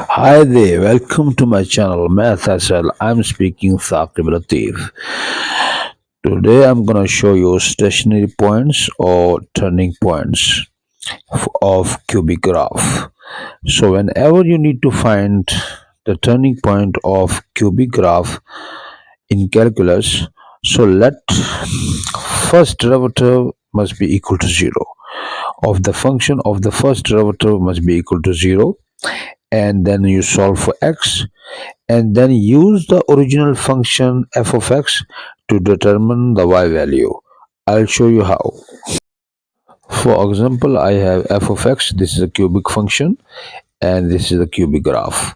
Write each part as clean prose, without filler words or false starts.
Hi there, welcome to my channel mathssl. I'm speaking Saqib Latif. Today I'm gonna show you stationary points or turning points of cubic graph. So whenever you need to find the turning point of cubic graph in calculus, so let first derivative must be equal to 0 of the function of the first derivative must be equal to 0, and then you solve for x and then use the original function f of x to determine the y value. I'll show you how. For example, I have f of x. This is a cubic function and this is a cubic graph.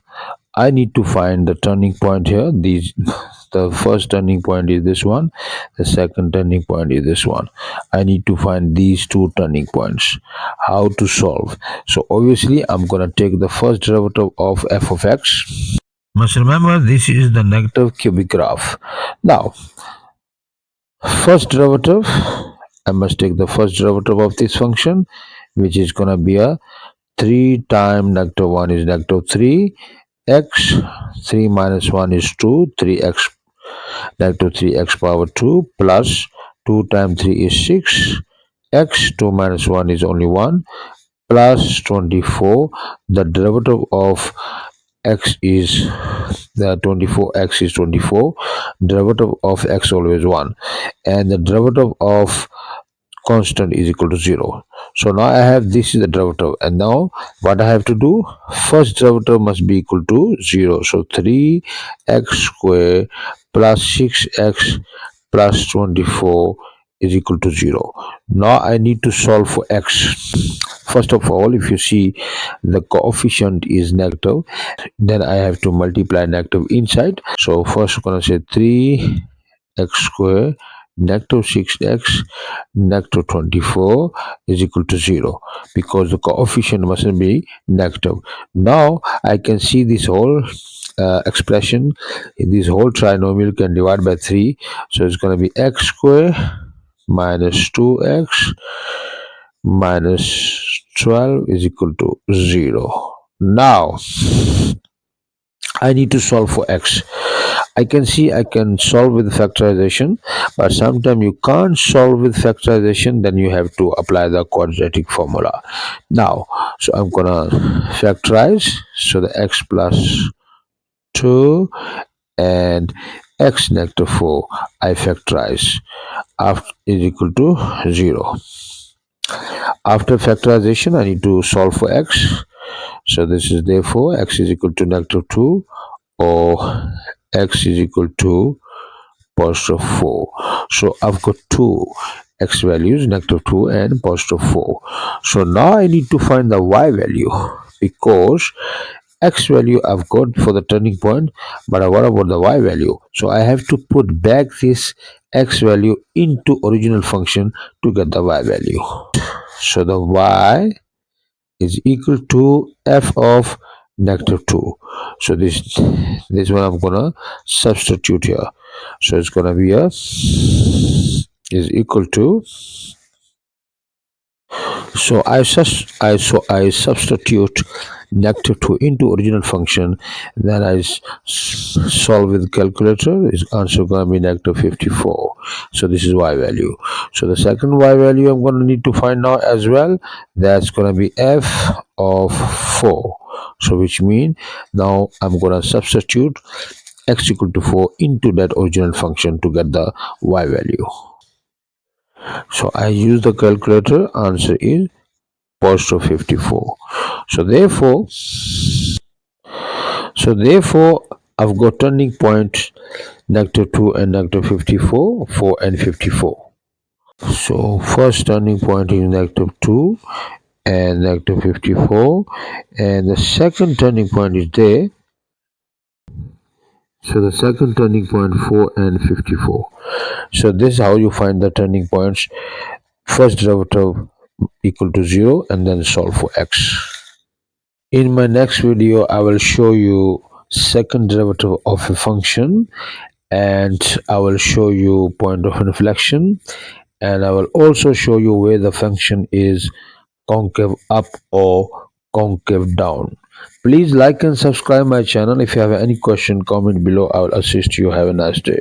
I need to find the turning point here. The first turning point is this one, the second turning point is this one. I need to find these two turning points. How to solve? So obviously I'm gonna take the first derivative of f of x. Must remember this is the negative cubic graph. Now, first derivative, I must take the first derivative of this function, which is gonna be a 3 times negative 1 is negative 3, x 3 minus 1 is 2, 3x negative 3x power 2 plus 2 times 3 is 6, x 2 minus 1 is only 1 plus 24. The derivative of x is the 24x is 24. Derivative of x always 1, and the derivative of constant is equal to 0. So now I have this is the derivative, and now what I have to do, first derivative must be equal to 0. So 3x square plus 6x plus 24 is equal to 0. Now I need to solve for x. First of all, if you see the coefficient is negative, then I have to multiply negative inside. So first I'm gonna say 3x square negative 6x negative 24 is equal to 0, because the coefficient mustn't be negative. Now I can see this whole expression, this whole trinomial can divide by 3, so it's going to be x square minus 2x minus 12 is equal to 0. Now I need to solve for x. I can see I can solve with factorization, but sometimes you can't solve with factorization, then you have to apply the quadratic formula. Now, so I'm gonna factorize, so the x plus 2 and x negative 4 I factorize after is equal to 0. After factorization I need to solve for x, so this is therefore x is equal to negative 2 or x is equal to positive 4. So I've got two x values, negative 2 and positive 4. So now I need to find the y value, because x value I've got for the turning point, but what about the y value? So I have to put back this x value into original function to get the y value. So the y is equal to f of negative 2. So this one I'm gonna substitute here. So it's gonna be a is equal to, so I substitute negative 2 into original function, then I solve with calculator. Is answer gonna be negative 54. So this is y value. So the second y value I'm gonna need to find now as well. That's gonna be f of 4. So which means now I'm gonna substitute x equal to 4 into that original function to get the y value. So I use the calculator. Answer is positive 54. So therefore I've got turning point negative 2 and negative 54, 4 and 54. So first turning point is negative 2 and negative 54, and the second turning point is there. So the second turning point 4 and 54. So this is how you find the turning points. First derivative equal to 0 and then solve for x. In my next video I will show you second derivative of a function, and I will show you point of inflection, and I will also show you where the function is concave up or concave down. Please like and subscribe my channel. If you have any question, comment below. I will assist you. Have a nice day.